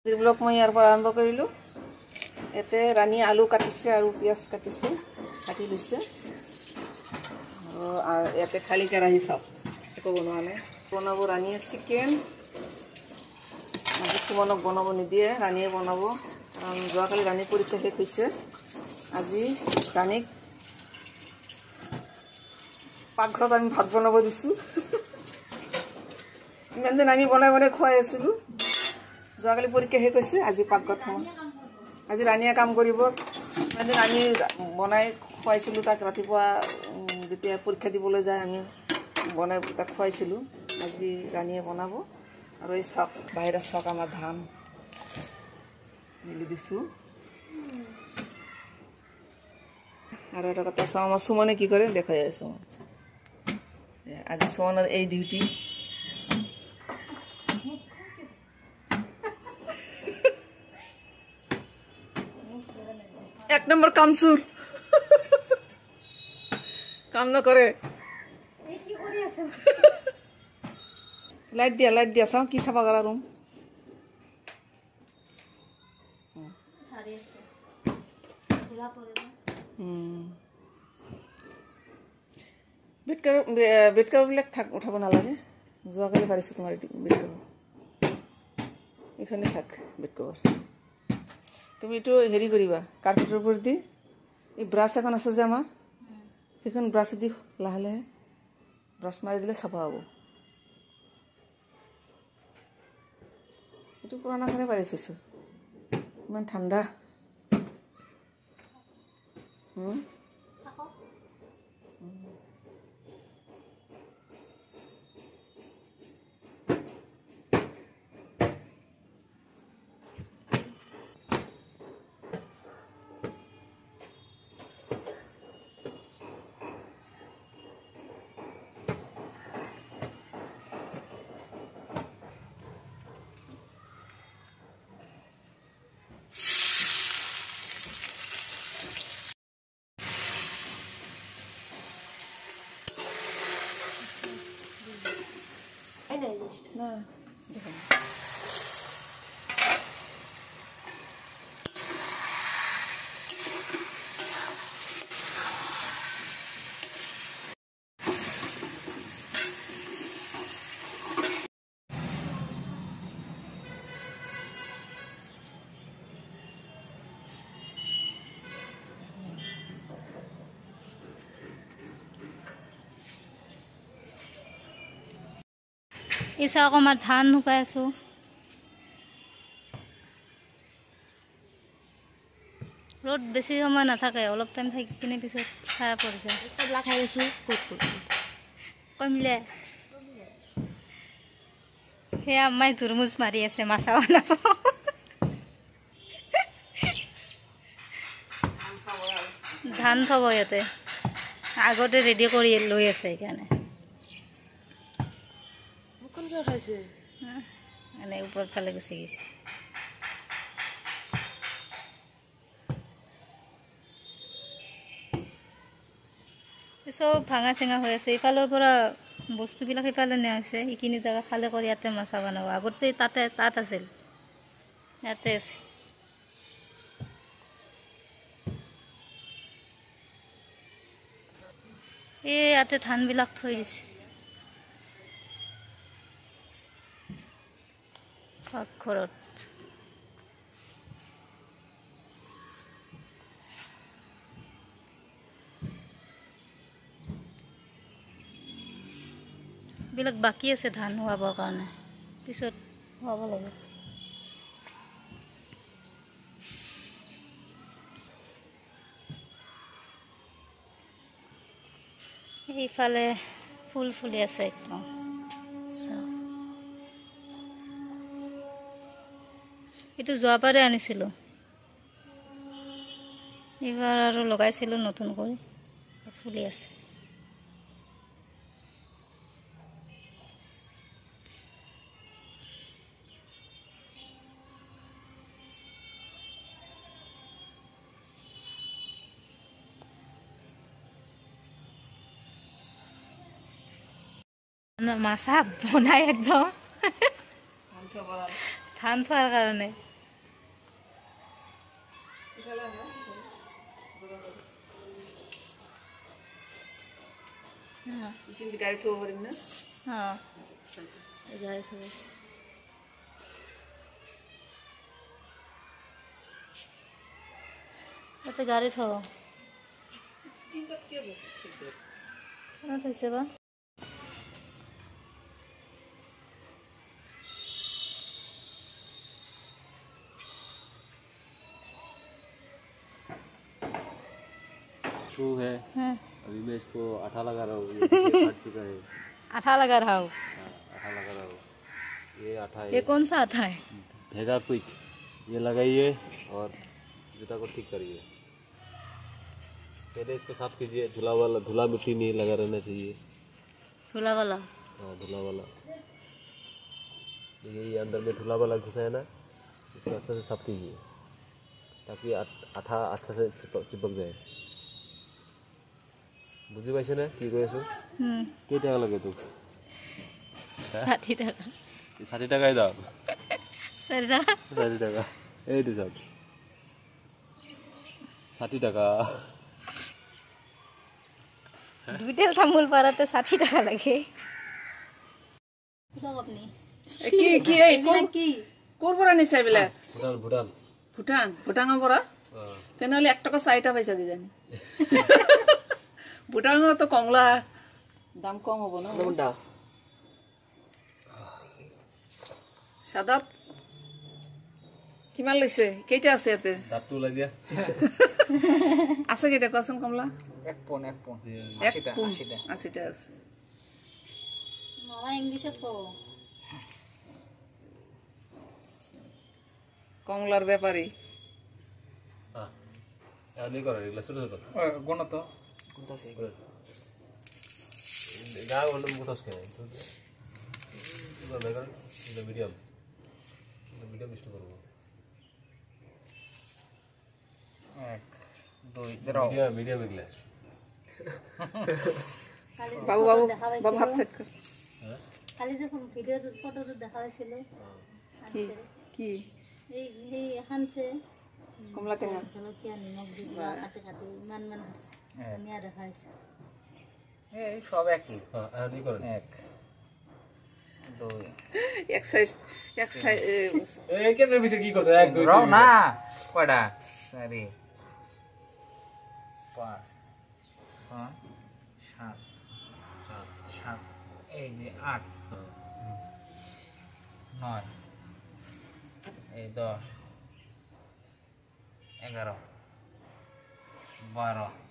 Blog মই ইয়াৰ পৰা আৰম্ভ কৰিলোঁ। ইয়াতে ৰাণী আলু কাটিছে আৰু পিঁয়াজ কাটিছে, কাটি লৈছে। আৰু ইয়াতে খালী কেৰাহী চাওক, একো বনোৱা নাই। বনাব ৰাণীয়ে চিকেন। আজি সুমনক বনাব নিদিয়ে, ৰাণীয়ে বনাব। কাৰণ যোৱাকালি ৰাণীৰ পৰীক্ষা শেষ হৈছে। আজি ৰাণীক পাকঘৰত আমি ভাত বনাব দিছোঁ। ইমান দিন আমি বনাই বনাই খুৱাই আছিলোঁ। যোৱাকালি পৰীক্ষা শেষ হৈছে, আজি পাকঘৰত থওঁ। আজি ৰাণীয়ে কাম কৰিব। ইমান দিন আমি বনাই খুৱাইছিলোঁ তাক। ৰাতিপুৱা যেতিয়া পৰীক্ষা দিবলৈ যায় আমি বনাই তাক খুৱাইছিলোঁ। আজি ৰাণীয়ে বনাব। আৰু এই চাওক, বাহিৰত চাওক, আমাৰ ধান মেলি দিছোঁ। আৰু এটা কথা চাওঁ, আমাৰ সুমনে কি কৰে দেখাই আছোঁ। আজি সুমনৰ এই ডিউটি। এক নম্বৰ কামচুৰ। কাম নকৰে। লাইট দিয়া চাওঁ কি চাফা কৰা ৰুম। বেড কাভাৰবিলাক থাক, উঠাব নালাগে। যোৱাকালি পাৰিছোঁ তোমাৰ বেড কাভাৰ। এইখনে থাক বেড কাভাৰ। তুমি এইটো হেৰি কৰিবা, কাৰ্পেটৰ ওপৰত দি এই ব্ৰাছ এখন আছে যে আমাৰ, সেইখন ব্ৰাছ দি লাহে লাহে ব্ৰাছ মাৰি দিলে চাফা হ'ব। এইটো পুৰণাখনে পাৰি থৈছোঁ, ইমান ঠাণ্ডা। না এই চাওক, আমাৰ ধান শুকাই আছোঁ। ৰ'দ বেছি সময় নাথাকে, অলপ টাইম থাকি কিনে পিছত ছায়া পৰি যায়। খাই আছোঁ কমিলে। সেয়া আম্মাই তুৰমুজ মাৰি আছে, মাছা বনাব। ধান থব ইয়াতে, আগতে ৰেডি কৰি লৈ আছে সেইকাৰণে। এনে ওপৰত ফালে গুচি গৈছে। চব ভাঙা চিঙা হৈ আছে। ইফালৰ পৰা বস্তুবিলাক সিফালে নিয়া হৈছে, এইখিনি জেগা খালে কৰি ইয়াতে মাছা বনাব। আগতে তাত আছিল, ইয়াতে আছে। এই ইয়াতে ধানবিলাক থৈ দিছে পাকঘৰত। বিলাক বাকী আছে ধান হোৱাবৰ কাৰণে, পিছত হোৱাব লাগে। এইফালে ফুল ফুলি আছে একদম। এইটো যোৱাবাৰে আনিছিলোঁ, এইবাৰ আৰু লগাইছিলোঁ নতুন কৰি, ফুলি আছে। মাছা বনাই একদম ধান থোৱাৰ কাৰণে। এইখিনি গাড়ী থ'ব পাৰিম না গাড়ী থ'ব তাতে গাড়ী থ'ব থৈছে বা शू है अभी मैं इसको आटा लगा रहा हूँ ये फट चुका है आटा लगा रहा हूँ आटा लगा रहा हूँ ये आटा ये कौन सा आटा है भेगा क्विक ये लगाइए और जूता को ठीक करिए पहले इसको साफ कीजिए धुला मिट्टी नहीं लगा रहना चाहिए धुला वाला हाँ धुला वाला ये अंदर में धुला वाला घुसा है ना इसको अच्छा से साफ कीजिए ताकि आटा अच्छा से चिपक जाए বুজি পাইছে না কি কৈ আছো কেই টাকা লাগে তোক 60 টাকা 60 টাকাই দাও 60 টাকা এইটো সব 60 টাকা দুইটাল তামোল পারাতে 60 টাকা লাগে দাও আপনি কি কি এই কি কোৰ পৰা নিছে বিলা ভুটানৰ পৰা তেনেহলে 1 টাকা 60 পয়সা দি জানি ভুটানৰ তো কমলা দাম কম হ'ব না কোনটা সাদাত কিমান লৈছে কেইটা আছে এতে দাঁতটো লাগিয়া আছে কেইটা কোৱাচোন কমলা 1 পন 80টা আছে মামা ইংলিশত কও কমলার ব্যাপারী হ্যাঁ আনি করে এগুলা ছোট ছোট গণ তো কোনটা আছে গা বললাম কোথাস কেন মিডিয়াম মিষ্টি করবো 1 2 দাও মিডিয়াম এগুলা বাবু বাবু বাবু হাত সেট কর খালি যখন ভিডিও ফটোতে দেখা হয়েছিল কি কি এই এই হানছে কমলা টেঙা জলকীয়া নিমখ দি কাটে কাটে মান হানছে নিয়া দেখা হয়েছে এই সব একই হ্যাঁ আনি করেন 1 2 এক সাইড এই কেন বিছে কি করতে 1 2 রাও না কয়টা 4 5 6 7 এই যে 8 9 এই 10 11 12